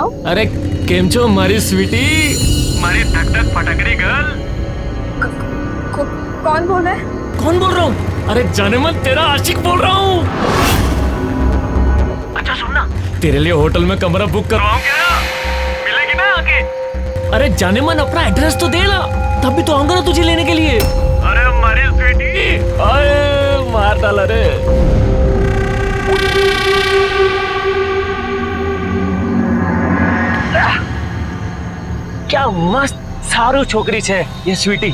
बताओ। अरे केम छो मारी स्वीटी, मारी धक धक फटकरी गर्ल। कौन बोल रहा है? कौन बोल रहा हूँ? अरे जाने मन तेरा आशिक बोल रहा हूँ। अच्छा सुनना, तेरे लिए होटल में कमरा बुक करवाऊं क्या? मिलेगी ना आके? अरे जाने मन अपना एड्रेस तो दे ना, तब भी तो आऊंगा ना तुझे लेने के लिए। अरे मारी स्वीटी, अरे मार डाला रे। क्या मस्त सारू छोकरी छे ये स्वीटी।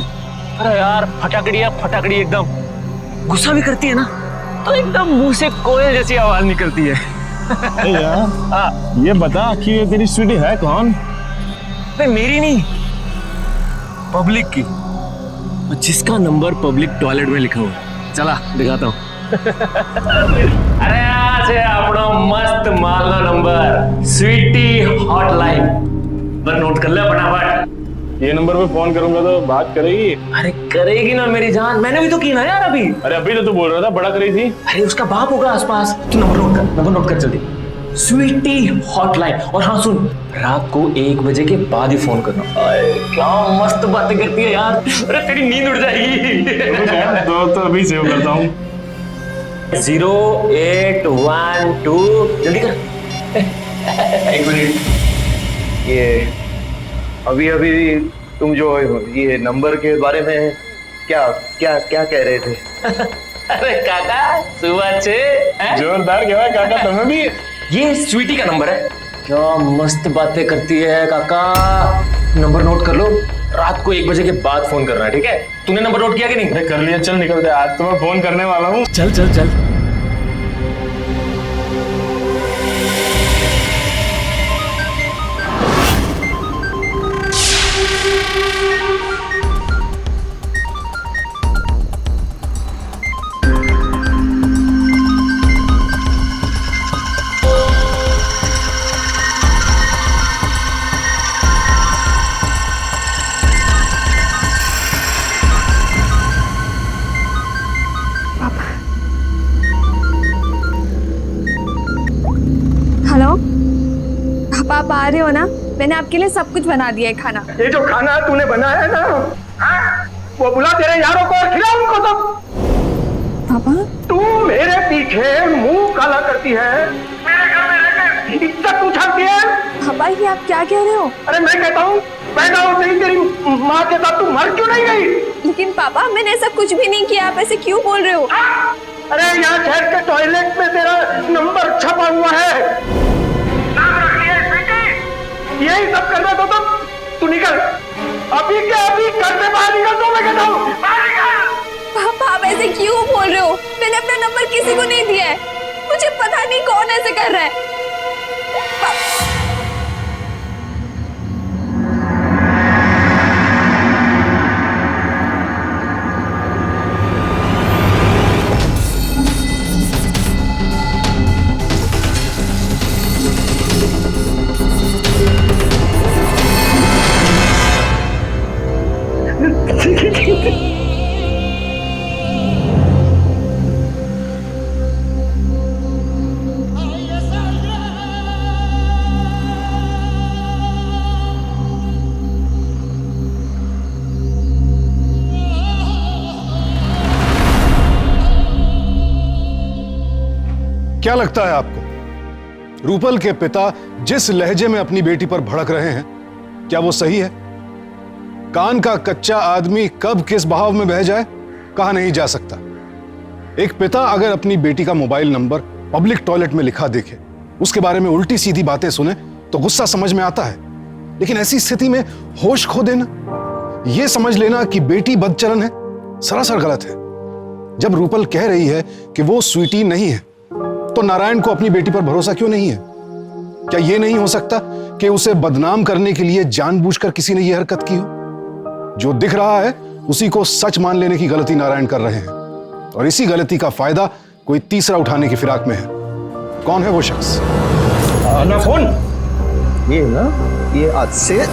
अरे यार फटाकड़ी एकदम। गुस्सा भी करती है ना तो एकदम मुंह से कोयल जैसी आवाज निकलती है। यार ये बता कि ये तेरी स्वीटी है कौन? अरे मेरी नहीं, पब्लिक की, जिसका नंबर पब्लिक टॉयलेट में लिखा हुआ है। चला दिखाता हूँ। अरे आज है अपना मस्त मालना नंबर, स्वीटी हॉटलाइन। पर नोट कर ले फटाफट। ये नंबर पे फोन करूंगा तो बात करेगी? अरे करेगी ना मेरी जान, मैंने भी तो की ना यार अभी। अरे अभी तो तू बोल रहा था बड़ा करी थी। अरे उसका बाप होगा आसपास। तू नंबर नोट कर जल्दी। स्वीटी हॉटलाइन। और हाँ सुन, रात को 1 बजे के बाद ही फोन करना। अरे क्या मस्त बातें करती है यार। अरे तेरी नींद उड़ जाएगी। तो अभी सेव करता हूँ। 0812 जल्दी कर। 1 मिनट। ये अभी तुम जो ये नंबर के बारे में क्या क्या क्या कह रहे थे? अरे काका सुबह से जोरदार क्या है काका, तुम्हें भी? ये स्वीटी का नंबर है। क्या मस्त बातें करती है काका। नंबर नोट कर लो, रात को 1 बजे के बाद फोन करना है, ठीक है? तूने नंबर नोट किया कि नहीं? अरे कर लिया, चल निकलते। आज तो मैं फोन करने वाला हूँ। चल चल चल। हेलो पापा, आप आ रहे हो ना? मैंने आपके लिए सब कुछ बना दिया है खाना। ये जो खाना तूने बनाया है ना, वो बुला तेरे यारों को और खिला उनको सब। पापा तू मेरे पीछे मुंह काला करती है, मेरे घर में रहकर इज्जत उछालती है। पापा ये आप क्या कह रहे हो? अरे मैं कहता हूँ पैदा होते ही तेरी माँ के साथ तू मर क्यों नहीं गई? लेकिन पापा मैंने ऐसा कुछ भी नहीं किया, आप ऐसे क्यों बोल रहे हो? अरे यहाँ शहर के टॉयलेट में तेरा नंबर छपा हुआ है। नाम रख लिया है बेटी। यही सब करना तो तू निकल अभी के अभी घर से बाहर निकल। तो मैं कहता हूँ बाहर निकल। पापा आप ऐसे क्यों बोल रहे हो? मैंने अपना नंबर किसी को नहीं दिया है। मुझे पता नहीं कौन ऐसे कर रहा है। क्या लगता है आपको रूपल के पिता जिस लहजे में अपनी बेटी पर भड़क रहे हैं, क्या वो सही है? कान का कच्चा आदमी कब किस बहाव में बह जाए कहा नहीं जा सकता। एक पिता अगर अपनी बेटी का मोबाइल नंबर पब्लिक टॉयलेट में लिखा देखे, उसके बारे में उल्टी सीधी बातें सुने तो गुस्सा समझ में आता है, लेकिन ऐसी स्थिति में होश खो देना, यह समझ लेना कि बेटी बदचलन है, सरासर गलत है। जब रूपल कह रही है कि वो स्वीटी नहीं है, तो नारायण को अपनी बेटी पर भरोसा क्यों नहीं है? क्या यह नहीं हो सकता कि उसे बदनाम करने के लिए जानबूझकर किसी ने यह हरकत की हो? जो दिख रहा है उसी को सच मान लेने की गलती नारायण कर रहे हैं, और इसी गलती का फायदा कोई तीसरा उठाने की फिराक में है। कौन है वो शख्स? ना फोन ये ना, ये आज से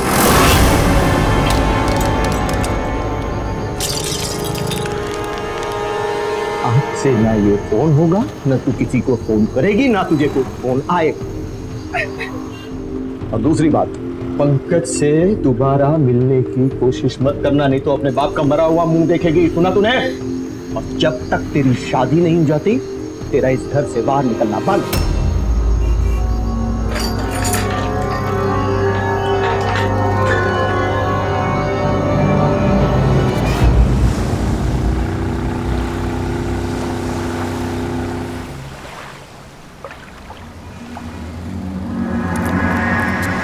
ना ये फोन होगा, ना तू किसी को फोन करेगी, ना तुझे कोई फोन आएगा। और दूसरी बात, पंकज से दोबारा मिलने की कोशिश मत करना, नहीं तो अपने बाप का मरा हुआ मुंह देखेगी। सुना तूने? और जब तक तेरी शादी नहीं हो जाती, तेरा इस घर से बाहर निकलना बंद।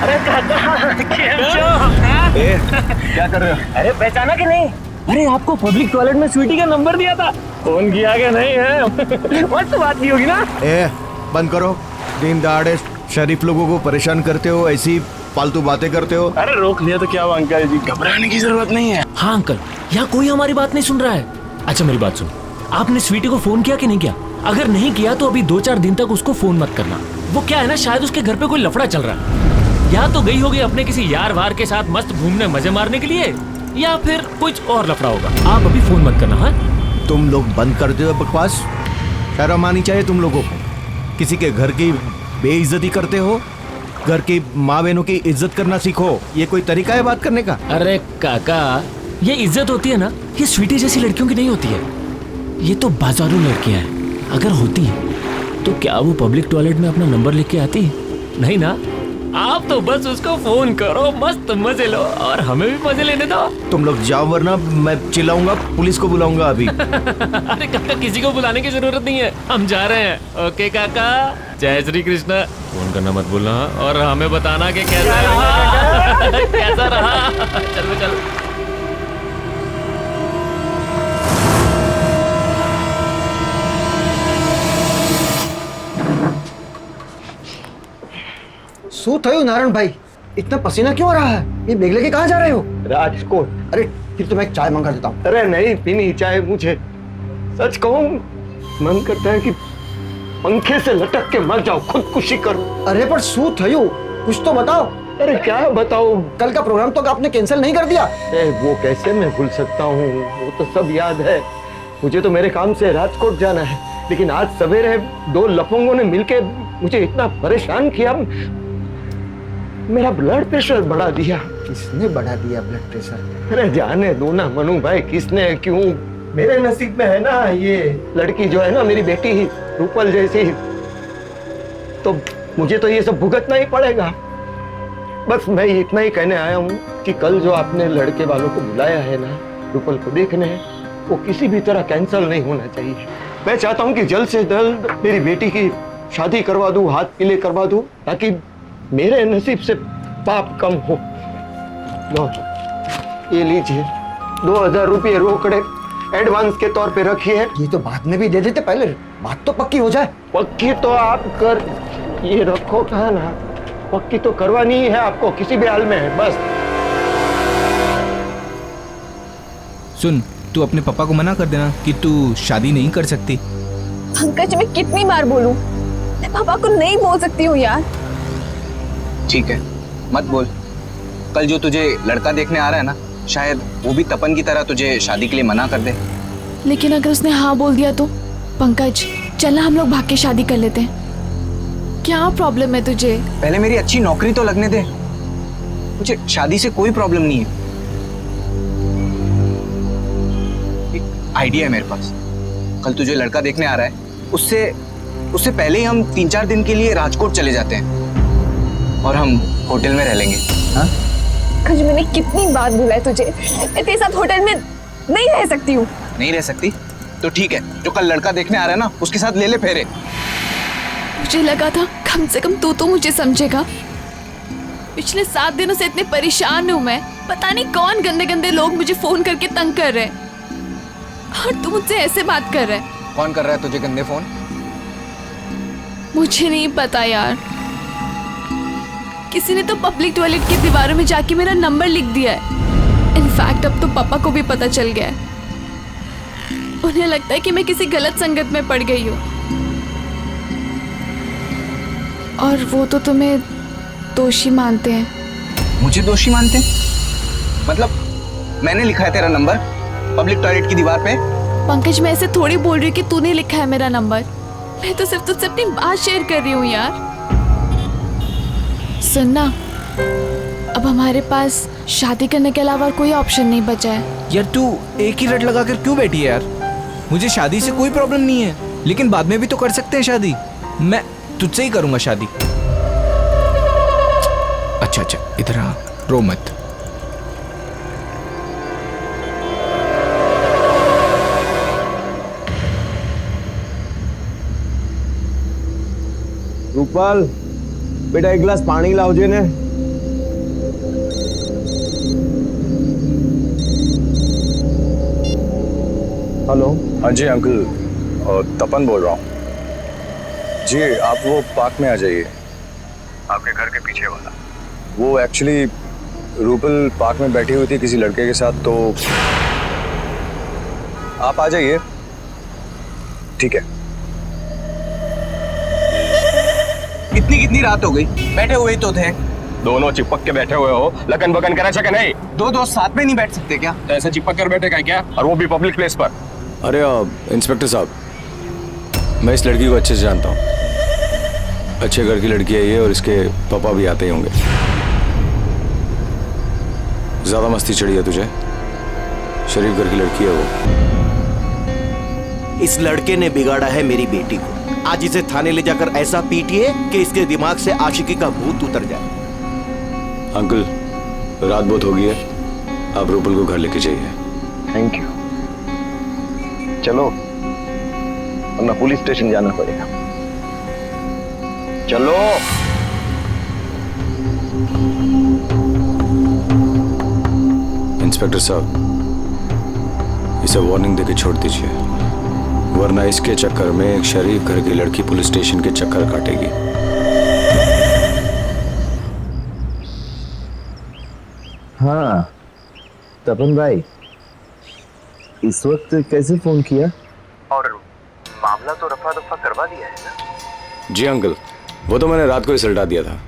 अरे काका केम छो? क्या कर रहे हो? अरे पहचाना कि नहीं? अरे आपको पब्लिक टॉयलेट में स्वीटी का नंबर दिया था, फोन किया कि नहीं है? मस्त बात की होगी ना? ए, बंद करो। दिन दहाड़े शरीफ लोगों को परेशान करते हो, ऐसी फालतू बातें करते हो। अरे रोक लिया तो क्या हुआ अंकल जी, घबराने की जरूरत नहीं है। हाँ अंकल, यहाँ कोई हमारी बात नहीं सुन रहा है। अच्छा मेरी बात सुन, आपने स्वीटी को फोन किया कि नहीं किया? अगर नहीं किया तो अभी 2-4 दिन तक उसको फोन मत करना। वो क्या है ना, शायद उसके घर पे कोई लफड़ा चल रहा है। या तो गई होगी अपने किसी यार वार के साथ मस्त घूमने मजे मारने के लिए, या फिर कुछ और लफड़ा होगा। आप अभी फोन मत करना। हाँ तुम लोग बंद कर दो बकवास। शर्म आनी चाहिए तुम लोगों को। किसी के घर की बेइज्जती करते हो। घर की माँ बहनों की इज्जत करना सीखो। ये कोई तरीका है बात करने का? अरे काका, ये इज्जत होती है ना, ये स्वीटी जैसी लड़कियों की नहीं होती है। ये तो बाजारू लड़कियां हैं। अगर होती तो क्या वो पब्लिक टॉयलेट में अपना नंबर लिख के आती? नहीं ना। आप तो बस उसको फोन करो, मस्त मजे लो और हमें भी मजे लेने दो। तुम लोग जाओ वरना मैं चिल्लाऊंगा, पुलिस को बुलाऊंगा अभी। अरे काका, किसी को बुलाने की जरूरत नहीं है, हम जा रहे हैं। ओके काका, जय श्री कृष्ण। फोन करना मत भूलना और हमें बताना कि कैसा रहा। कैसा रहा। चलो चलो। શું થયું નારાયણભાઈ? इतना पसीना क्यों आ रहा है? ये बैग लेके कहाँ जा रहे हो? राजकोट। अरे फिर तो मैं एक चाय मंगा देता हूँ। अरे नहीं पीनी चाय मुझे। सच कहूँ मन करता है कि पंखे से लटक के मर जाओ, खुदकुशी करो। अरे पर શું થયું? कुछ तो बताओ। अरे क्या बताओ? कल का प्रोग्राम तो आपने कैंसिल नहीं कर दिया? वो कैसे मैं भूल सकता हूँ, वो तो सब याद है। मुझे तो मेरे काम से राजकोट जाना है, लेकिन आज सवेरे 2 लफंगों ने मिलके मुझे इतना परेशान किया, मेरा ब्लड प्रेशर बढ़ा दिया। किसने बढ़ा दिया ब्लड प्रेशर? अरे जाने दो ना मनु भाई, किसने क्यों? मेरे नसीब में है ना ये लड़की जो है ना, मेरी बेटी ही रूपल जैसी, तो मुझे तो ये सब भुगतना ही पड़ेगा। बस मैं इतना ही कहने आया हूँ कि कल जो आपने लड़के वालों को बुलाया है ना रूपल को देखने, वो किसी भी तरह कैंसिल नहीं होना चाहिए। मैं चाहता हूँ कि जल्द से जल्द मेरी बेटी की शादी करवा दूँ, हाथ पीले करवा दूँ, ताकि मेरे नसीब से पाप कम हो। लो ये लीजिए 2000 रुपये रोकड़े एडवांस के तौर पे रखिए। ये तो बाद में भी दे देते, पहले बात तो पक्की हो जाए। पक्की तो आप कर, ये रखो कहा ना, पक्की तो करवानी ही है आपको किसी भी हाल में है। बस सुन, तू अपने पापा को मना कर देना कि तू शादी नहीं कर सकती। पंकज, मैं कितनी बार बोलूं, मैं पापा को नहीं बोल सकती हूँ यार। ठीक है, मत बोल। कल जो तुझे लड़का देखने आ रहा है ना, शायद वो भी तपन की तरह तुझे शादी के लिए मना कर दे। लेकिन अगर उसने हाँ बोल दिया तो? पंकज, चलना हम लोग भाग के शादी कर लेते हैं। क्या प्रॉब्लम है तुझे? पहले मेरी अच्छी नौकरी तो लगने दे, मुझे शादी से कोई प्रॉब्लम नहीं है। एक आइडिया है मेरे पास। कल तुझे लड़का देखने आ रहा है, उससे पहले ही हम 3-4 दिन के लिए राजकोट चले जाते हैं और हम होटल में रह लेंगे। हाँ? पंकज, मैंने कितनी बार बोला है तुझे, मैं तेरे साथ होटल में नहीं रह सकती हूँ। नहीं रह सकती? तो ठीक है, जो कल लड़का देखने आ रहा है ना, उसके साथ ले ले फेरे। मुझे लगा था कम से कम तू तो मुझे समझेगा। पिछले 7 दिनों से इतने परेशान हूँ मैं, पता नहीं कौन गंदे गंदे लोग मुझे फोन करके तंग कर रहे हैं, और तू मुझसे ऐसे बात कर रहा है। कौन कर रहा है तुझे गंदे फोन? मुझे नहीं पता यार, किसी ने तो पब्लिक टॉयलेट की दीवारों में जाके मेरा नंबर लिख दिया है। इनफैक्ट अब तो पापा को भी पता चल गया है। उन्हें लगता है कि मैं किसी गलत संगत में पड़ गई हूँ, और वो तो तुम्हें दोषी मानते हैं। मुझे दोषी मानते हैं? मतलब मैंने लिखा है तेरा नंबर पब्लिक टॉयलेट की दीवार पे? पंकज, मैं ऐसे थोड़ी बोल रही हूँ कि तूने लिखा है मेरा नंबर। मैं तो सिर्फ तुझसे अपनी बात शेयर कर रही हूँ यार। सुनना, अब हमारे पास शादी करने के अलावा कोई ऑप्शन नहीं बचा है। यार तू एक ही रट लगा कर क्यों बैठी है यार? मुझे शादी से कोई प्रॉब्लम नहीं है, लेकिन बाद में भी तो कर सकते हैं शादी। मैं तुझसे ही करूंगा शादी। अच्छा इधर आ, रो मत। रूपाल बेटा एक गिलास पानी लाओ जी ने। हेलो। हाँ जी अंकल, तपन बोल रहा हूँ जी। आप वो पार्क में आ जाइए, आपके घर के पीछे वाला। वो एक्चुअली रूपल पार्क में बैठी हुई थी किसी लड़के के साथ, तो आप आ जाइए, ठीक है? कितनी रात हो गई, बैठे हुए तो थे। दोनों चिपक के बैठे हुए हो, लगन बगन करा सके नहीं? दो दोस्त साथ में नहीं बैठ सकते क्या? तो ऐसे चिपक कर बैठे क्या, और वो भी पब्लिक प्लेस पर? अरे इंस्पेक्टर साहब, मैं इस लड़की को अच्छे से जानता हूँ। अच्छे घर की लड़की है ये, और इसके पापा भी आते ही होंगे। ज्यादा मस्ती चढ़ी है तुझे, शरीफ घर की लड़की है वो। इस लड़के ने बिगाड़ा है मेरी बेटी को। आज इसे थाने ले जाकर ऐसा पीटिए कि इसके दिमाग से आशिकी का भूत उतर जाए। अंकल, रात बहुत हो गई है, आप रूपल को घर लेके जाइए। Thank you. चलो, वरना पुलिस स्टेशन जाना पड़ेगा। चलो। इंस्पेक्टर साहब, इसे वार्निंग देके छोड़ दीजिए, वरना इसके चक्कर में एक शरीफ घर की लड़की पुलिस स्टेशन के चक्कर काटेगी। हाँ तपन भाई, इस वक्त कैसे फोन किया? और मामला तो रफा दफा करवा दिया है ना? जी अंकल, वो तो मैंने रात को ही सल्टा दिया था।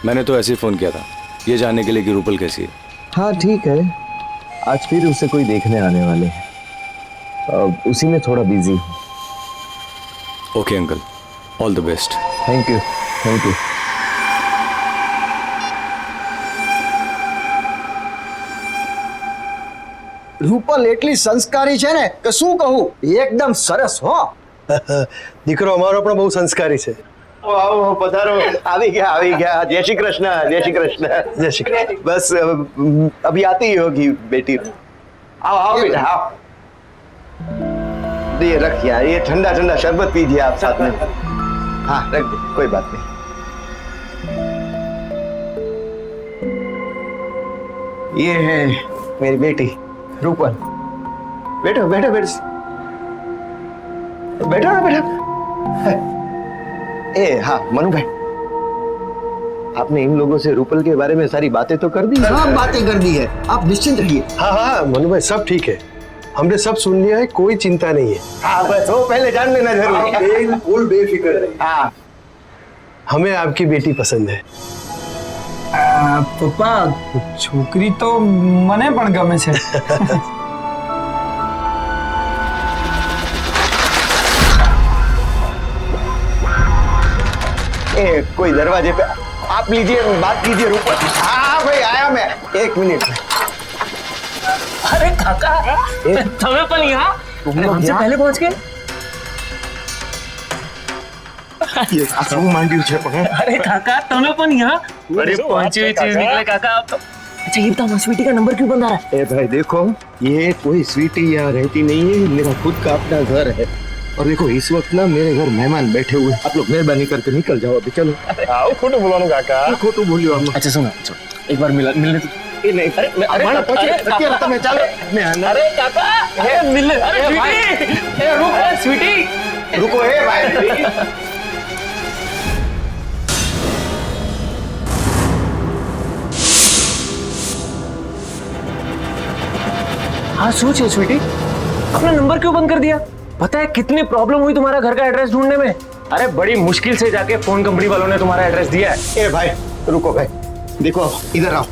मैंने तो ऐसे ही फोन किया था, ये जानने के लिए कि रूपल कैसी है। हाँ ठीक है, आज फिर उसे कोई देखने आने वाले हैं, अब उसी में थोड़ा बिजी हूँ। Okay uncle, all the best. Thank you, thank you. Rupal એટલી સંસ્કારી છે ને કે શું કહું, એકદમ સરસ હો। દીકરો અમારો પણ બહુ સંસ્કારી છે। આવો પધારો। આવી ગયા। જય શ્રી કૃષ્ણ, જય શ્રી કૃષ્ણ, જય શ્રી કૃષ્ણ। બસ અભી આતી ही होगी बेटी। आओ बेटा आओ। ये रख यार, ये ठंडा ठंडा शरबत पीजिए आप साथ में। हाँ रख दे, कोई बात नहीं। ये है मेरी बेटी रूपल। बैठो बैठो बैठो बैठो ना बैठो। ए हाँ मनु भाई, आपने इन लोगों से रूपल के बारे में सारी बातें तो कर दी? सब बातें कर दी है, आप निश्चिंत रहिए। हाँ मनु भाई, सब ठीक है, हमने सब सुन लिया है, कोई चिंता नहीं है। हाँ बस वो पहले जान लेना जरूरी। बिल्कुल बेफिक्र रहिए। हाँ हमें आपकी बेटी पसंद है। પપ્પા છોકરી તો મને પણ ગમે છે। ए कोई दरवाजे पे, आप लीजिए बात कीजिए रूपल। हाँ भाई आया मैं, एक मिनट। अरे काका, તમે પણ यहाँ हमसे पहले पहुंच गए। ये શું માંડ્યું છે પણ? अरे काका, તમે પણ यहाँ? अरे पहुंची हुई चीज निकले काका आप तो। अच्छा ये बताओ, स्वीटी का नंबर क्यों बंद आ रहा है? ए भाई देखो, ये कोई स्वीटी यहाँ रहती नहीं है, मेरा खुद का अपना घर है। और देखो इस वक्त ना मेरे घर मेहमान बैठे हुए, आप लोग मेहरबानी करके निकल जाओ अभी। चलो। आओ खोटू बोलो काका। खोटू बोलियो हम। अच्छा सुनो, एक बार मिलने तो। नहीं, अरे તમે ચાલો। अरे काका, मिलने। अरे स्वीटी, रुको ए भाई। हाँ सोचिए स्वीटी, अपना नंबर क्यों बंद कर दिया? पता है कितनी प्रॉब्लम हुई तुम्हारा घर का एड्रेस ढूंढने में? अरे बड़ी मुश्किल से जाके फोन कंपनी वालों ने तुम्हारा एड्रेस दिया है। ए भाई रुको भाई, देखो इधर आओ।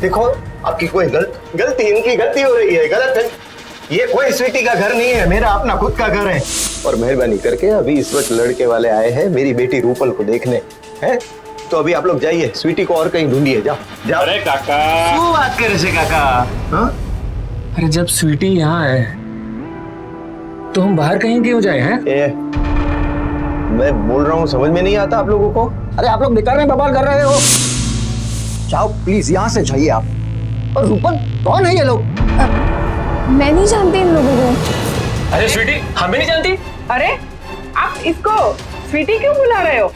देखो आपकी कोई गलती, इनकी गलती हो रही है, गलत है। ये कोई स्वीटी का घर नहीं है, मेरा अपना खुद का घर है। और मेहरबानी करके अभी इस वक्त लड़के वाले आए हैं मेरी बेटी रूपल को देखने हैं। तो अभी आप लोग जाइए, स्वीटी को और कहीं ढूंढिए, जाओ जाओ। अरे काका, क्यों बात कर रहे काका? हाँ? अरे जब स्वीटी यहाँ है तो हम बाहर कहीं क्यों जाए हैं? मैं बोल रहा हूँ, समझ में नहीं आता आप लोगों को? अरे आप लोग बेकार में बवाल कर रहे हो। जाओ प्लीज, यहाँ से जाइए आप। और रूपल, कौन है ये लोग? मैं नहीं जानती इन लोगों को। अरे स्वीटी, हमें नहीं जानती? अरे आप इसको स्वीटी क्यों बुला रहे हो?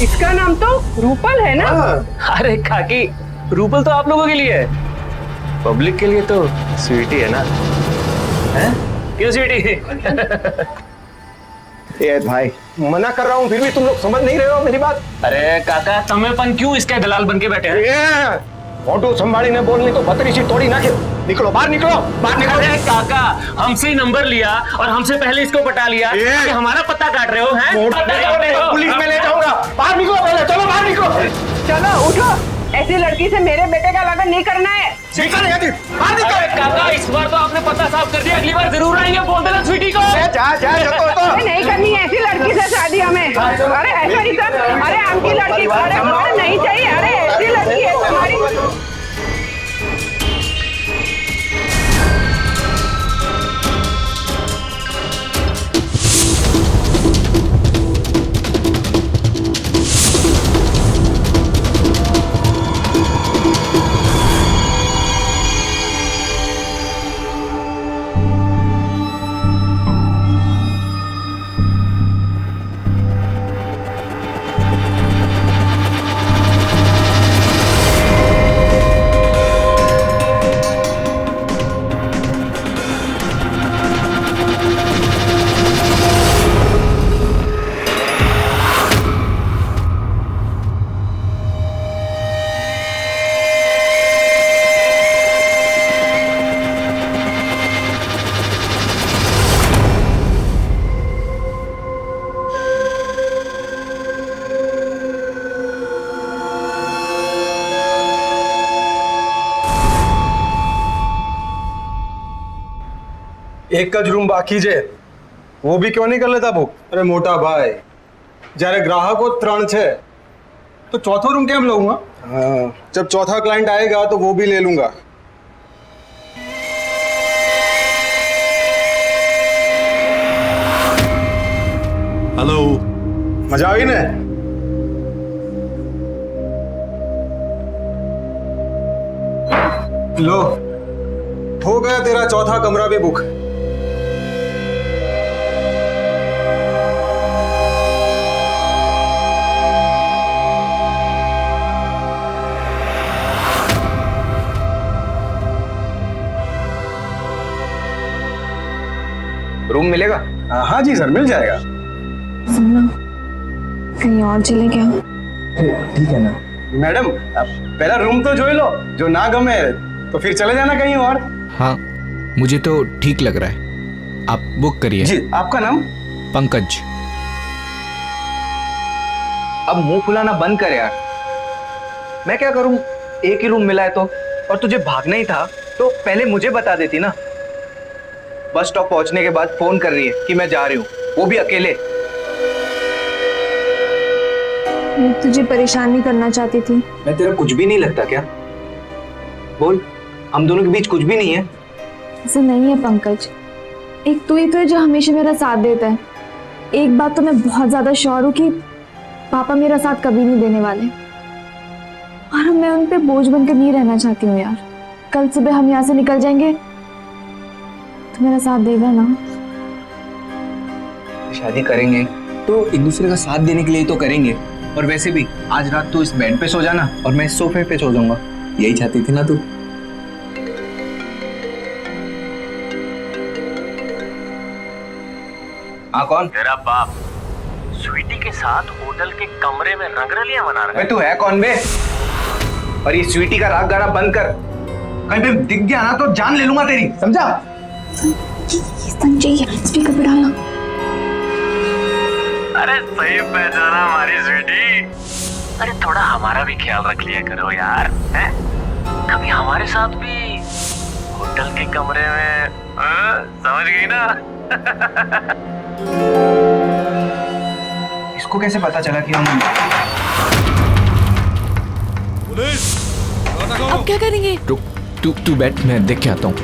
इसका नाम तो रूपल है ना? अरे काकी, रूपल तो आप लोगों के लिए है, पब्लिक के लिए तो स्वीटी है ना? हैं? क्यों स्वीटी? ए भाई, मना कर रहा हूँ फिर भी तुम लोग समझ नहीं रहे हो मेरी बात। अरे काका, तमेपन क्यों इसके दलाल बन के बैठे हैं? फोटो संभाली ने बोलनी तो बतरी सी थोड़ी ना। निकलो बाहर, निकलो बाहर, निकलो। अरे काका, हमसे ही नंबर लिया और हमसे पहले इसको पटा लिया कि हमारा पत्ता काट रहे हो हैं? पत्ता काट रहे हो? पुलिस में ले जाऊंगा। बाहर निकलो पहले, चलो बाहर निकलो। चलो उठो, ऐसी लड़की से मेरे बेटे का लगन नहीं करना है। अरे काका, इस बार तो आपने पत्ता साफ कर दिया, अगली बार जरूर आएंगे। बोल देना स्वीटी को। अरे नहीं करनी है ऐसी लड़की से शादी हमें। अरे ऐसा नहीं सर, अरे आपकी लड़की, अरे नहीं चाहिए। अरे ऐसी लड़की है तुम्हारी। એક જ રૂમ બાકી છે, वो भी क्यों नहीं कर लेता बुक? अरे मोटा भाई, જ્યારે ગ્રાહકો 3 છે तो चौथा रूम કેમ લઉંगा? हाँ, जब चौथा क्लाइंट आएगा तो वो भी ले लूंगा। हेलो, मजा आई ने? लो, हो गया तेरा चौथा कमरा भी बुक। रूम मिलेगा? हाँ जी सर, मिल जाएगा। सुनना, कहीं और चले क्या? ठीक है ना मैडम, अब पहला रूम तो जो लो, जो ना गमे तो फिर चले जाना कहीं और। हाँ, मुझे तो ठीक लग रहा है, आप बुक करिए। जी, आपका नाम? पंकज। अब मुंह फुलाना बंद कर यार। मैं क्या करूं, एक ही रूम मिला है तो, और तुझे भागना ही था तो पहले मुझे बता देती ना। बस स्टॉप पहुंचने के बाद फोन कर रही है कि मैं जा रही हूँ, वो भी अकेले। मैं तुझे परेशान नहीं करना चाहती थी। मैं तेरा कुछ भी नहीं लगता क्या? बोल, हम दोनों के बीच कुछ भी नहीं है? ऐसा नहीं है पंकज, एक तू ही तो है जो हमेशा मेरा साथ देता है। एक बात तो मैं बहुत ज्यादा श्योर हूँ कि पापा मेरा साथ कभी नहीं देने वाले, और मैं उन पे बोझ बनकर नहीं रहना चाहती हूँ यार। कल सुबह हम यहाँ से निकल जाएंगे तो मेरा साथ देगा ना? शादी करेंगे तो एक दूसरे का साथ देने के लिए तो करेंगे, और वैसे भी आज रात तू इस बेड पे सो जाना और मैं इस सोफे पे सो जाऊंगा। यही चाहती थी ना तू? हाँ, कौन? तेरा बाप स्वीटी के साथ होटल के कमरे में रंगरलियां मना रहा है। तू है कौन बे? और ये स्वीटी का राग गाना बंद कर, कहीं पे दिख गया ना तो जान ले लूंगा तेरी, समझा? संजय, स्पीकर पे डालना। अरे सही पहचाना हमारी स्वीटी। अरे थोड़ा हमारा भी ख्याल रख लिया करो यार, हैं? कभी हमारे साथ भी होटल के कमरे में, समझ गई ना? इसको कैसे पता चला कि हम अब क्या करेंगे? रुक, तू बैठ, मैं देख के आता हूँ।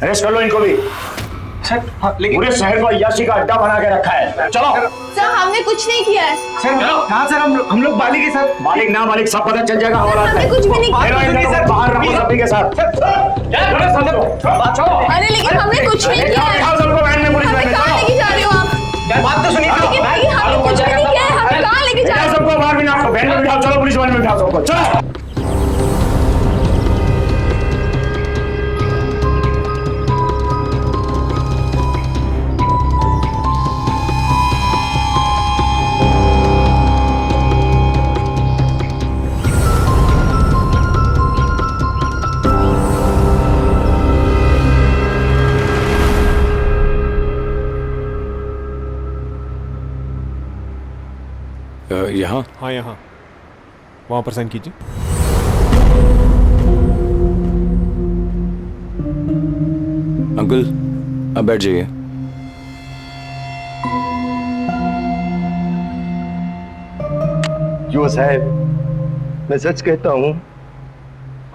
अरेस्ट कर लो इनको भी। सर लेकिन पूरे शहर को अय्याशी का अड्डा बना के रखा है। चलो सर हमने कुछ नहीं किया है। सर कहाँ सर हम लोग बालिक के साथ मालिक ना मालिक सब पता चल जाएगा हमारा। हमने कुछ भी नहीं किया। बाहर रखो सभी के साथ। अरे लेकिन हमने कुछ नहीं किया है। सबको वैन में पुलिस हमें कहाँ लेके जा रहे हो आप? बात तो सुनिए। लेकिन भाई हमने कुछ भी नहीं किया है। हमें कहाँ लेके जा रहे हो? सबको बाहर बिना वैन में बिठाओ। चलो पुलिस वैन में बिठाओ सबको। चलो यहाँ? हाँ यहाँ, वहाँ पर साइन कीजिए। अंकल अब बैठ जाइए। जो साहब, मैं सच कहता हूँ,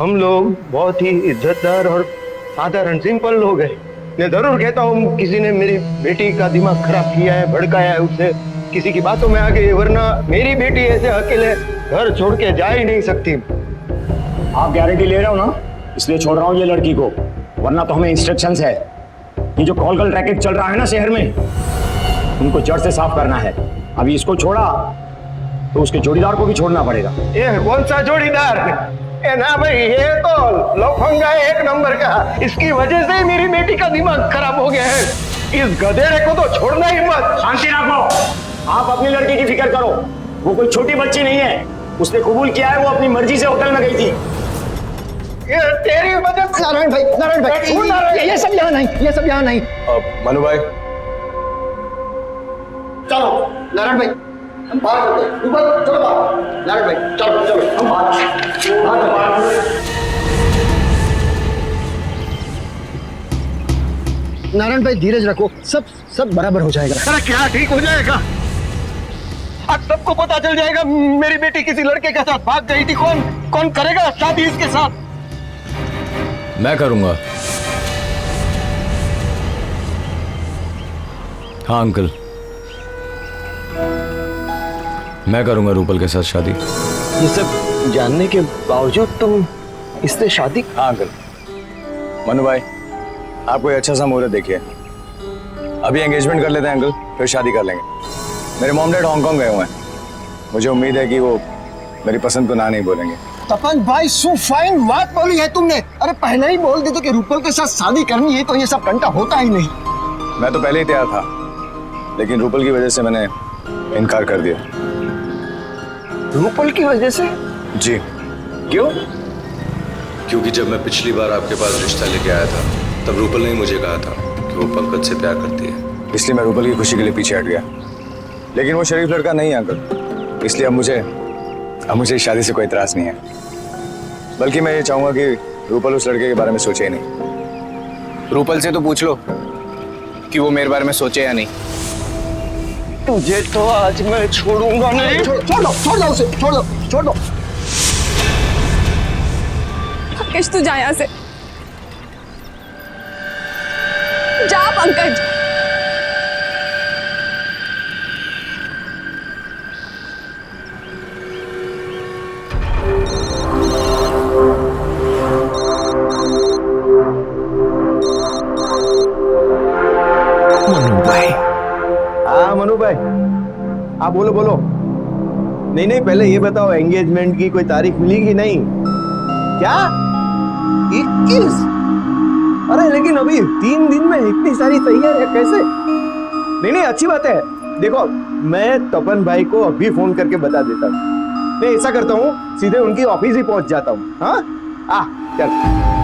हम लोग बहुत ही इज्जतदार और साधारण सिंपल लोग हैं। मैं जरूर कहता हूँ किसी ने मेरी बेटी का दिमाग खराब किया है, भड़काया है उसे, किसी की बातों में आ गई, वरना मेरी बेटी ऐसे अकेले घर छोड़ के जा ही नहीं सकती। आप गारंटी ले रहे हो ना, इसलिए छोड़ रहा हूँ ये लड़की को, वरना तो हमें इंस्ट्रक्शंस है। ये जो कॉल कल रैकेट चल रहा है ना शहर में, उनको जड़ से साफ करना है। अभी इसको छोड़ा तो उसके जोड़ीदार को भी छोड़ना पड़ेगा। ये कौन सा जोड़ीदार? ए ना भाई, ये तो लफंगा है एक नंबर का। इसकी वजह से ही मेरी बेटी का दिमाग खराब हो गया है। इस गधेड़े को तो छोड़ना ही मत। शांति रखो। आप अपनी लड़की की फिक्र करो, वो कोई छोटी बच्ची नहीं है। उसने कबूल किया है, वो अपनी मर्जी से होटल में गई थी। ये तेरी वजह से। नारायण भाई, ये सब यहाँ नहीं, ये सब यहाँ नहीं। मनु भाई, चलो नारायण भाई, हम बाहर चलते हैं। ऊपर चलो बाहर। नारायण भाई चलो चलो, हम बाहर। नारायण भाई धीरज रखो, सब बराबर हो जाएगा। अरे क्या ठीक हो जाएगा? आज सबको पता चल जाएगा मेरी बेटी किसी लड़के के साथ भाग गई थी। कौन करेगा शादी इसके साथ? मैं करूंगा। हाँ अंकल, मैं करूंगा रूपल के साथ शादी। ये सब जानने के बावजूद तुम इससे शादी? हाँ अंकल। मनु भाई, आप कोई अच्छा सा मुहूर्त देखिए। अभी एंगेजमेंट कर लेते हैं अंकल, फिर शादी कर लेंगे। मेरे मॉम डैड हांगकांग गए हुए हैं, मुझे उम्मीद है कि वो मेरी पसंद को ना नहीं बोलेंगे। तपन भाई, सो फाइन बात बोली है तुमने। अरे पहले ही बोल देते कि रूपल के साथ शादी करनी है तो ये सब घंटा होता ही नहीं। मैं तो पहले ही तैयार था, लेकिन रूपल की वजह से मैंने इनकार कर दिया। रूपल की वजह से? जी। क्यों? क्योंकि जब मैं पिछली बार आपके पास रिश्ता लेके आया था, तब रूपल ने मुझे कहा था कि वो पंकज से प्यार करती है। इसलिए मैं रूपल की खुशी के लिए पीछे हट गया। लेकिन वो शरीफ लड़का नहीं है अंकल, इसलिए अब मुझे इस शादी से कोई इतराज नहीं है। बल्कि मैं ये चाहूंगा कि रूपल उस लड़के के बारे में सोचे ही नहीं। रूपल से तो पूछ लो कि वो मेरे बारे में सोचे या नहीं। तुझे तो आज मैं छोड़ूंगा नहीं। छोड़ दो उसे, छोड़ दो। पंकज तू जा यहाँ से, जा पंकज। मनु भाई। हाँ मनु भाई, आप बोलो। नहीं, पहले ये बताओ, एंगेजमेंट की कोई तारीख मिली कि नहीं? क्या 21? अरे लेकिन अभी 3 दिन में इतनी सारी तैयारी है, कैसे? नहीं, अच्छी बात है। देखो, मैं तपन भाई को अभी फोन करके बता देता हूँ। मैं ऐसा करता हूँ, सीधे उनकी ऑफिस ही पहुंच जाता हूँ। हाँ, चल।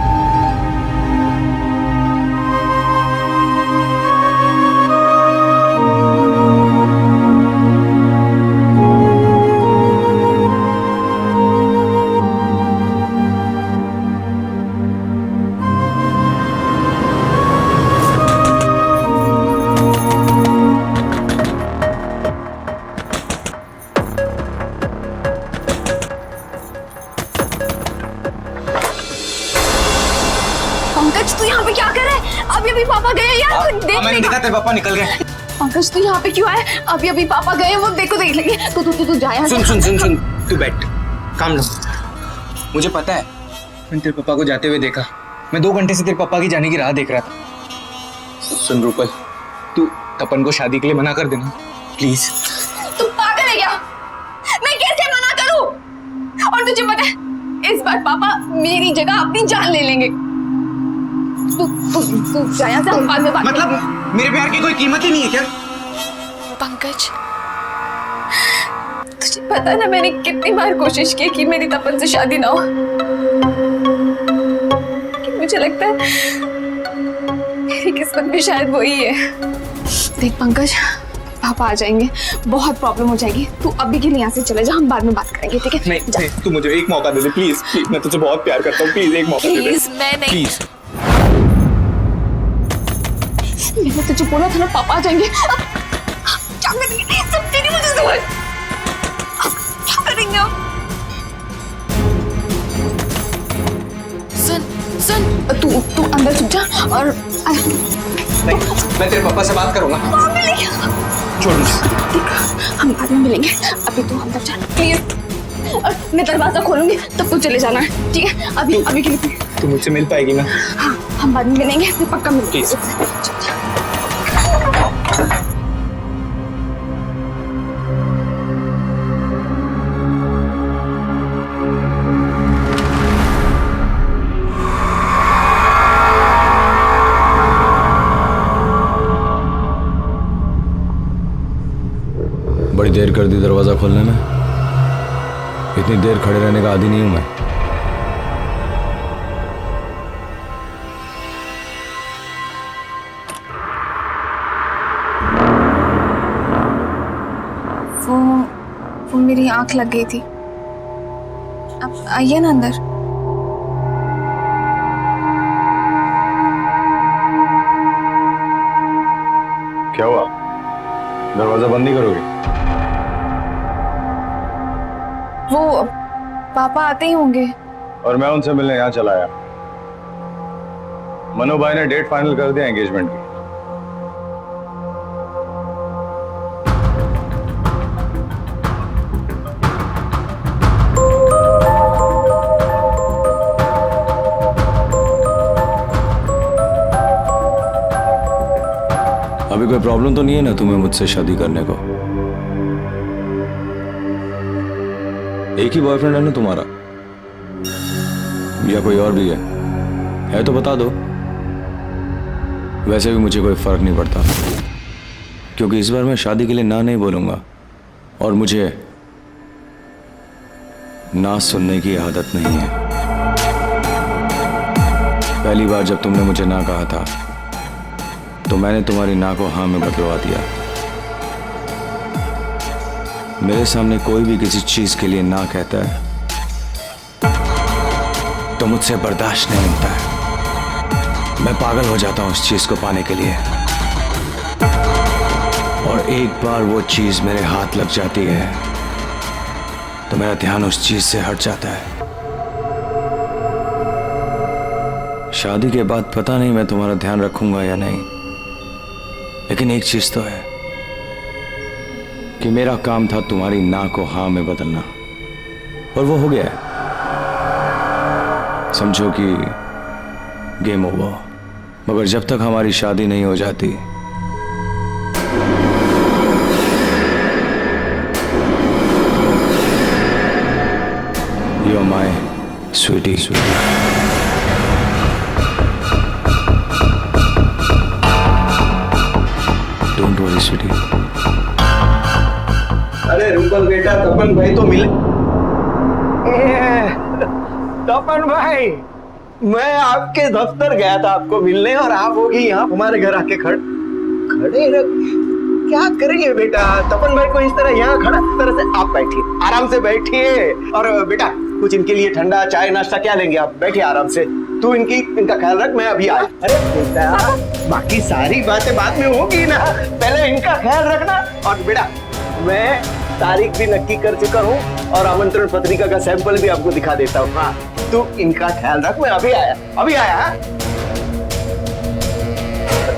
पंकज तू यहाँ पे क्या कर रहा है? अभी अभी पापा गए यार, कुछ देख मैंने देखा तेरे पापा निकल गए। पंकज तू यहाँ पे क्यों आया? अभी अभी पापा गए, वो देखो देख लेंगे। तू जा यहाँ से। सुन तू बैठ, काम लो। मुझे पता है, मैंने तेरे पापा को जाते हुए देखा। मैं 2 घंटे से तेरे पापा की जाने की राह देख रहा था। सुन रूपल, तू तपन को शादी के लिए मना कर देना प्लीज। तू पागल है क्या? मैं कैसे मना करूं? और तुझे पता है इस बार पापा मेरी जगह अपनी जान ले लेंगे। तू जा यहाँ से, हम बाद में बात मतलब मेरे प्यार की कोई कीमत ही नहीं है क्या? पंकज तुझे पता है ना, मैंने कितनी बार कोशिश की कि मेरी तपन से शादी ना हो। कि मुझे लगता है मेरी किस्मत भी शायद वही है। देख पंकज, पापा आ जाएंगे, बहुत प्रॉब्लम हो जाएगी। तू अभी के लिए यहाँ से चले जा, हम बाद में बात करेंगे, ठीक है? नहीं, तू मुझे एक मौका दे दे प्लीज। मैं तुझे बहुत प्यार करता हूँ, प्लीज एक मौका दे दे। प्लीज, मैं नहीं। प्लीज। मैंने तुझे बोला था ना पापा आ जाएंगे। क्या करेंगे? सब तेरी वजह से हुआ है। क्या करेंगे अब? सुन तू अंदर छुप जा और नहीं, मैं तेरे पापा से बात करूंगा। छोड़ मुझे। हम बाद में मिलेंगे, अभी तू अंदर जा प्लीज। और मैं दरवाजा खोलूंगी तब तू चले जाना, ठीक है? अभी के लिए तू मुझसे मिल पाएगी ना? हाँ, हम बाद में मिलेंगे, मैं पक्का मिलूंगी। बड़ी देर कर दी दरवाजा खोलने में। इतनी देर खड़े रहने का आदी नहीं हूं मैं। वो मेरी आंख लग गई थी। अब आइए ना अंदर। क्या हुआ? दरवाजा बंद नहीं करोगे? वो पापा आते ही होंगे। और मैं उनसे मिलने यहाँ चला आया। मनु भाई ने डेट फाइनल कर दिया एंगेजमेंट की। अभी कोई प्रॉब्लम तो नहीं है ना तुम्हें मुझसे शादी करने को? एक ही बॉयफ्रेंड है ना तुम्हारा, या कोई और भी है तो बता दो। वैसे भी मुझे कोई फर्क नहीं पड़ता, क्योंकि इस बार मैं शादी के लिए ना नहीं बोलूंगा, और मुझे ना सुनने की आदत नहीं है। पहली बार जब तुमने मुझे ना कहा था तो मैंने तुम्हारी ना को हाँ में बदलवा दिया। मेरे सामने कोई भी किसी चीज के लिए ना कहता है तो मुझसे बर्दाश्त नहीं होता है। मैं पागल हो जाता हूं उस चीज को पाने के लिए, और एक बार वो चीज मेरे हाथ लग जाती है तो मेरा ध्यान उस चीज से हट जाता है। शादी के बाद पता नहीं मैं तुम्हारा ध्यान रखूंगा या नहीं, लेकिन एक चीज तो है कि मेरा काम था तुम्हारी ना को हाँ में बदलना, और वो हो गया है। समझो कि गेम ओवर। मगर जब तक हमारी शादी नहीं हो जाती you are my sweetie. Don't worry sweetie. अरे रूपल बेटा, तपन भाई तो मिले। तपन भाई, मैं आपके दफ्तर गया था आपको मिलने, और आप होगी यहाँ हमारे घर आके खड़े रह। क्या करेंगे बेटा? तपन भाई को इस तरह यहाँ खड़ा, इस तरह से आप बैठिए, आराम से बैठिए। और बेटा कुछ इनके लिए ठंडा चाय नाश्ता क्या लेंगे? आप बैठिए आराम से। तू इनका ख्याल रख, मैं अभी आया। अरे बेटा, बाकी सारी बातें बाद में होगी ना, पहले इनका ख्याल रखना। और बेटा मैं तारीख भी नक्की कर चुका हूँ और आमंत्रण पत्रिका का सैंपल भी आपको दिखा देता हूँ। हाँ, तू इनका ख्याल रख, मैं अभी आया।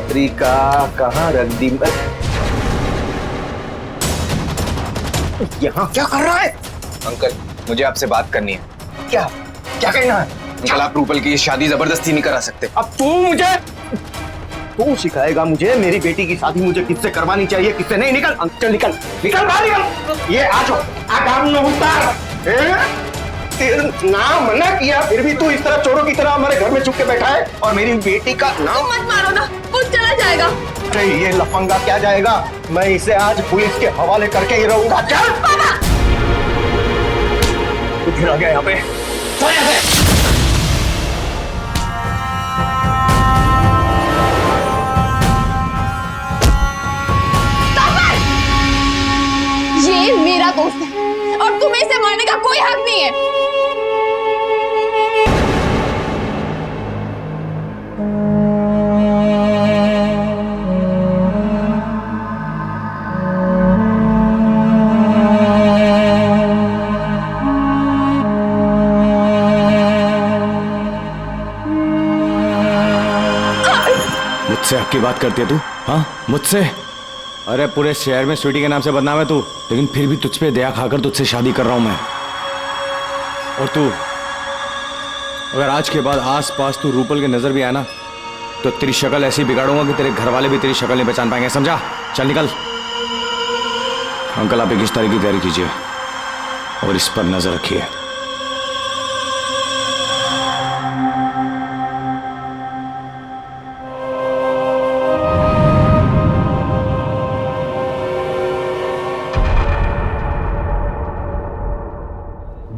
पत्रिका कहाँ रख दी? यहाँ क्या कर रहा है? अंकल, मुझे आपसे बात करनी है। क्या क्या कहना है? अंकल, आप रूपल की शादी जबरदस्ती नहीं करा सकते। अब तू सिखाएगा मुझे मेरी बेटी की शादी मुझे किससे करवानी चाहिए, किससे नहीं? निकल चल, निकल निकल बाहर निकल। ये आ जाओ, काम न उतार। ना मना किया फिर भी तू इस तरह चोरों की तरह हमारे घर में छुप के बैठा है और मेरी बेटी का नाम मत मारो ना, वो चला जाएगा। अरे ये लफंगा क्या जाएगा? मैं इसे आज पुलिस के हवाले करके ही रहूंगा। चल तू फिर आ गया यहाँ पे। ये मेरा दोस्त है और तुम्हें इसे मारने का कोई हक नहीं है। मुझसे हक की बात करती है तू? हाँ, मुझसे? अरे पूरे शहर में स्वीटी के नाम से बदनाम है तू, लेकिन फिर भी तुझ पे दया खाकर तुझसे शादी कर रहा हूं मैं। और तू अगर आज के बाद आस पास तू रूपल की नजर भी आया ना, तो तेरी शक्ल ऐसी बिगाड़ूंगा कि तेरे घर वाले भी तेरी शक्ल नहीं पहचान पाएंगे, समझा? चल निकल। अंकल, आप 21 तारीख की तैयारी कीजिए और इस पर नजर रखिए।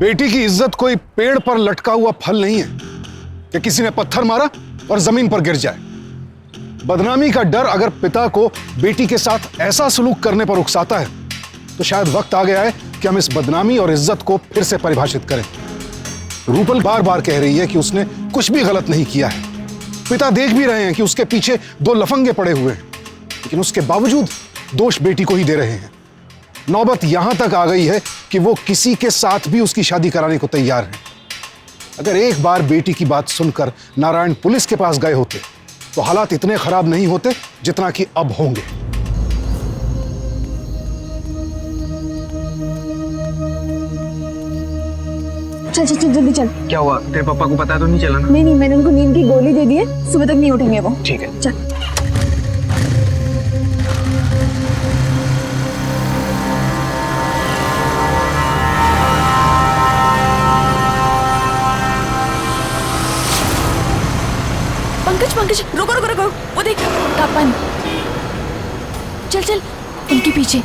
बेटी की इज्जत कोई पेड़ पर लटका हुआ फल नहीं है कि किसी ने पत्थर मारा और जमीन पर गिर जाए। बदनामी का डर अगर पिता को बेटी के साथ ऐसा सलूक करने पर उकसाता है, तो शायद वक्त आ गया है कि हम इस बदनामी और इज्जत को फिर से परिभाषित करें। रूपल बार बार कह रही है कि उसने कुछ भी गलत नहीं किया है। पिता देख भी रहे हैं कि उसके पीछे 2 लफंगे पड़े हुए हैं, लेकिन उसके बावजूद दोष बेटी को ही दे रहे हैं। नौबत यहां तक आ गई है कि वो किसी के साथ भी उसकी शादी कराने को तैयार है। अगर एक बार बेटी की बात सुनकर नारायण पुलिस के पास गए होते, तो हालात इतने खराब नहीं होते जितना कि अब होंगे। चल चल चल जल्दी चल। क्या हुआ? तेरे पापा को पता तो नहीं चला ना? नहीं, मैंने उनको नींद की गोली दे दी है, सुबह तक नहीं उठेंगे वो। ठीक है, चल। पंकज, रुको रुको रुको, वो देख तपन। चल चल उनके पीछे।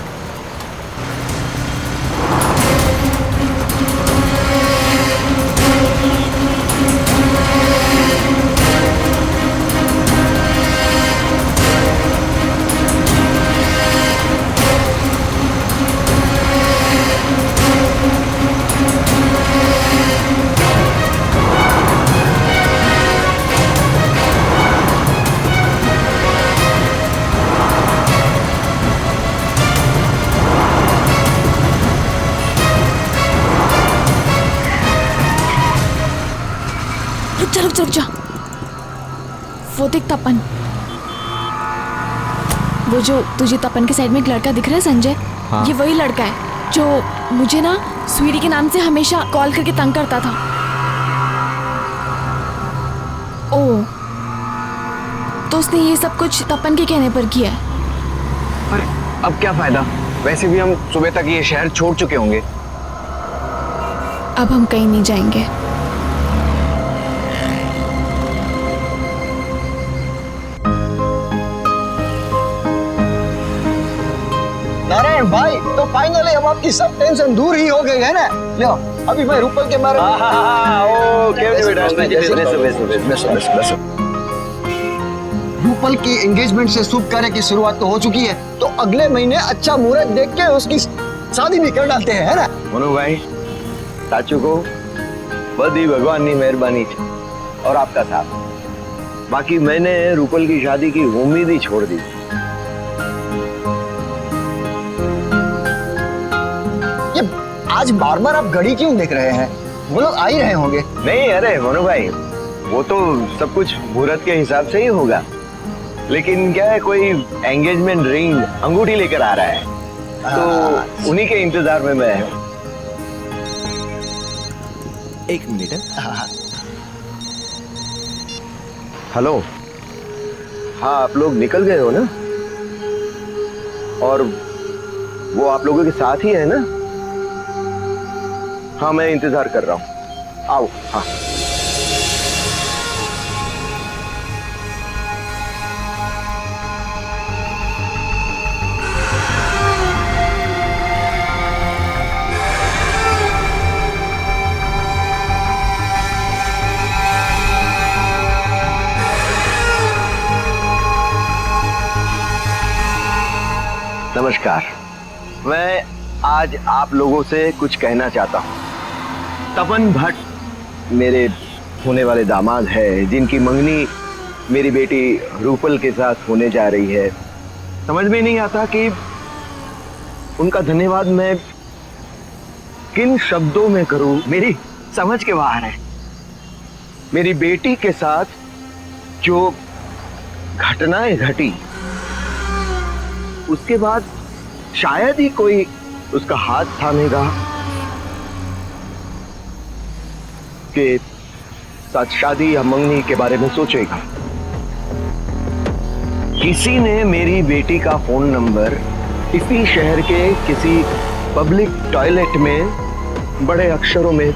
रुक जा। वो देख तपन, वो जो तुझे तपन के साइड में एक लड़का दिख रहा है संजय, हाँ। ये वही लड़का है जो मुझे ना स्वीटी के नाम से हमेशा कॉल करके तंग करता था। ओ, तो उसने ये सब कुछ तपन के कहने पर किया है। अरे अब क्या फायदा, वैसे भी हम सुबह तक ये शहर छोड़ चुके होंगे। अब हम कहीं नहीं जाएंगे। नारायण भाई, तो फाइनली अब आपकी सब टेंशन दूर ही हो गई है ना? लो, अभी मैं रूपल के बारे रूपल की एंगेजमेंट से शुभ कार्य की शुरुआत तो हो चुकी है, तो अगले महीने अच्छा मुहूर्त देख के उसकी शादी भी कर डालते हैं, है ना? मनु भाई, साचू को बड़ी भगवान की मेहरबानी और आपका साथ। बाकी मैंने रूपल की शादी की उम्मीद ही छोड़ दी। आज बार बार आप घड़ी क्यों देख रहे हैं? वो लोग आ ही रहे होंगे। नहीं, अरे मनु भाई, वो तो सब कुछ मुहूर्त के हिसाब से ही होगा। लेकिन क्या है, कोई एंगेजमेंट रिंग अंगूठी लेकर आ रहा है, तो उन्हीं के इंतजार में मैं हूँ। एक मिनट है। हेलो, हाँ आप लोग निकल गए हो ना? और वो आप लोगों के साथ ही है ना? हाँ मैं इंतजार कर रहा हूँ, आओ। हाँ नमस्कार। मैं आज आप लोगों से कुछ कहना चाहता हूँ। तपन भट्ट मेरे होने वाले दामाद है, जिनकी मंगनी मेरी बेटी रूपल के साथ होने जा रही है। समझ में नहीं आता कि उनका धन्यवाद मैं किन शब्दों में करूं, मेरी समझ के बाहर है। मेरी बेटी के साथ जो घटनाएं घटी, उसके बाद शायद ही कोई उसका हाथ थामेगा कि साथ शादी या मंगनी के बारे में सोचेगा। किसी ने मेरी बेटी का फोन नंबर इसी शहर के किसी पब्लिक टॉयलेट में बड़े अक्षरों में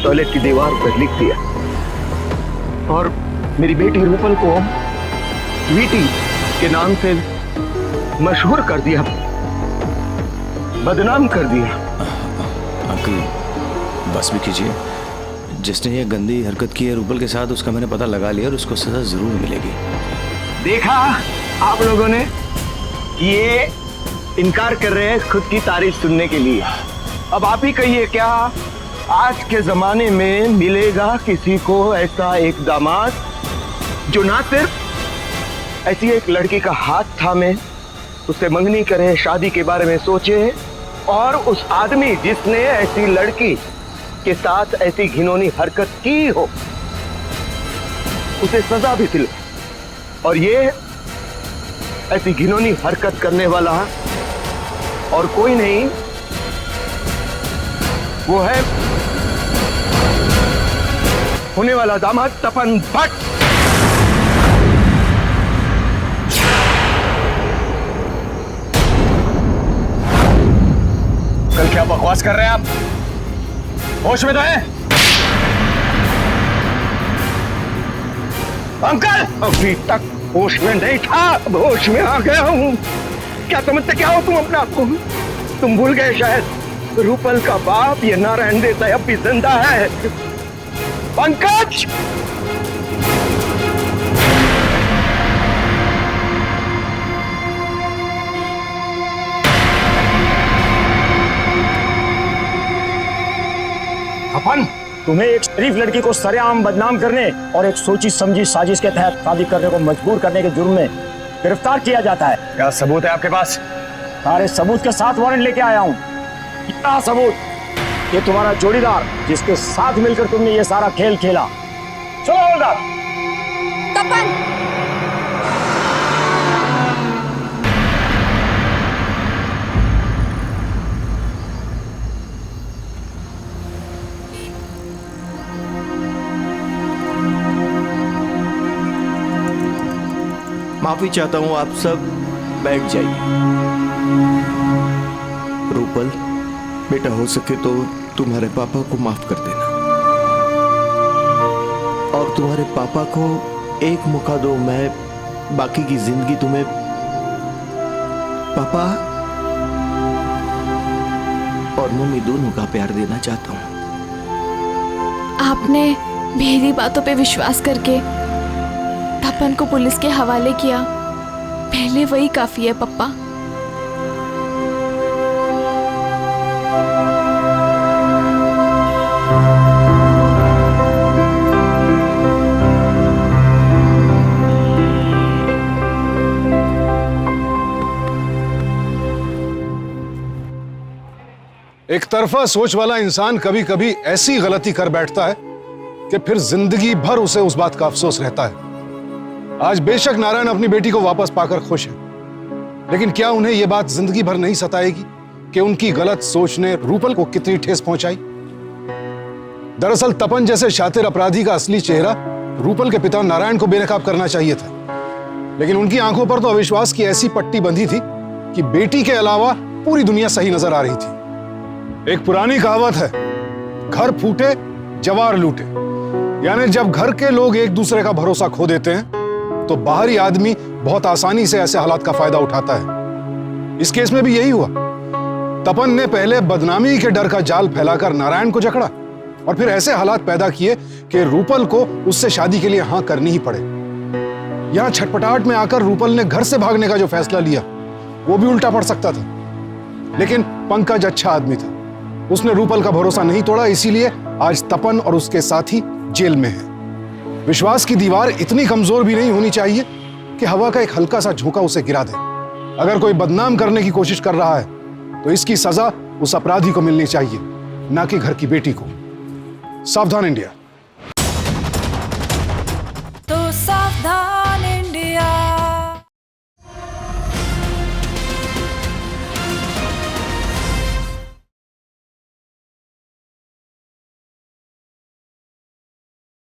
टॉयलेट की दीवार पर लिख दिया और मेरी बेटी रूपल को स्वीटी के नाम से मशहूर कर दिया, बदनाम कर दिया। अंकल बस भी कीजिए। जिसने ये गंदी हरकत की है रूपल के साथ, उसका मैंने पता लगा लिया और उसको सजा जरूर मिलेगी। देखा आप लोगों ने, ये इनकार कर रहे हैं खुद की तारीफ सुनने के लिए। अब आप ही कहिए, क्या आज के जमाने में मिलेगा किसी को ऐसा एक दामाद जो ना सिर्फ ऐसी एक लड़की का हाथ थामे, उससे मंगनी करे, शादी के बारे में सोचे, और उस आदमी जिसने ऐसी लड़की के साथ ऐसी घिनौनी हरकत की हो उसे सजा भी मिले। और ये ऐसी घिनौनी हरकत करने वाला और कोई नहीं, वो है होने वाला दामाद तपन भट्ट। कल क्या बकवास कर रहे हैं आप? होश में तो हैं? अंकल, अभी तक होश में नहीं था, अब होश में आ गया हूँ। क्या समझते क्या हो तुम अपने आप को? तुम भूल गए शायद, रूपल का बाप ये नारायण देसाई अब भी जिंदा है। पंकज! अपन, तुम्हें एक शरीफ लड़की को सरेआम बदनाम करने और एक सोची समझी साजिश के तहत शादी करने को मजबूर करने के जुर्म में गिरफ्तार किया जाता है। क्या सबूत है आपके पास? सारे सबूत के साथ वारंट लेके आया हूँ। क्या सबूत? ये तुम्हारा जोड़ीदार जिसके साथ मिलकर तुमने ये सारा खेल खेला। चलो हवलदार। तपन! माफी चाहता हूं, आप सब बैठ जाइए। रूपल बेटा, हो सके तो तुम्हारे पापा को माफ कर देना और तुम्हारे पापा को एक मौका दो। मैं बाकी की जिंदगी तुम्हें पापा और मम्मी दोनों का प्यार देना चाहता हूं। आपने मेरी बातों पे विश्वास करके तपन को पुलिस के हवाले किया, पहले वही काफी है पप्पा। एक तरफा सोच वाला इंसान कभी कभी ऐसी गलती कर बैठता है कि फिर जिंदगी भर उसे उस बात का अफसोस रहता है। आज बेशक नारायण अपनी बेटी को वापस पाकर खुश है, लेकिन क्या उन्हें यह बात जिंदगी भर नहीं सताएगी कि उनकी गलत सोच ने रूपल को कितनी ठेस पहुंचाई? दरअसल तपन जैसे शातिर अपराधी का असली चेहरा रूपल के पिता नारायण को बेनकाब करना चाहिए था, लेकिन उनकी आंखों पर तो अविश्वास की ऐसी पट्टी बंधी थी कि बेटी के अलावा पूरी दुनिया सही नजर आ रही थी। एक पुरानी कहावत है, घर फूटे जवार लूटे, यानी जब घर के लोग एक दूसरे का भरोसा खो देते हैं तो बाहरी आदमी बहुत आसानी से ऐसे हालात का फायदा उठाता है। इस केस में भी यही हुआ। तपन ने पहले बदनामी के डर का जाल फैलाकर नारायण को जकड़ा और फिर ऐसे हालात पैदा किए कि रूपल को उससे शादी के लिए हां करनी ही पड़े। यहां छटपटाहट में आकर रूपल ने घर से भागने का जो फैसला लिया वो भी उल्टा पड़ सकता था, लेकिन पंकज अच्छा आदमी था, उसने रूपल का भरोसा नहीं तोड़ा, इसीलिए आज तपन और उसके साथी जेल में है। विश्वास की दीवार इतनी कमजोर भी नहीं होनी चाहिए कि हवा का एक हल्का सा झोंका उसे गिरा दे। अगर कोई बदनाम करने की कोशिश कर रहा है तो इसकी सजा उस अपराधी को मिलनी चाहिए, ना कि घर की बेटी को। सावधान इंडिया।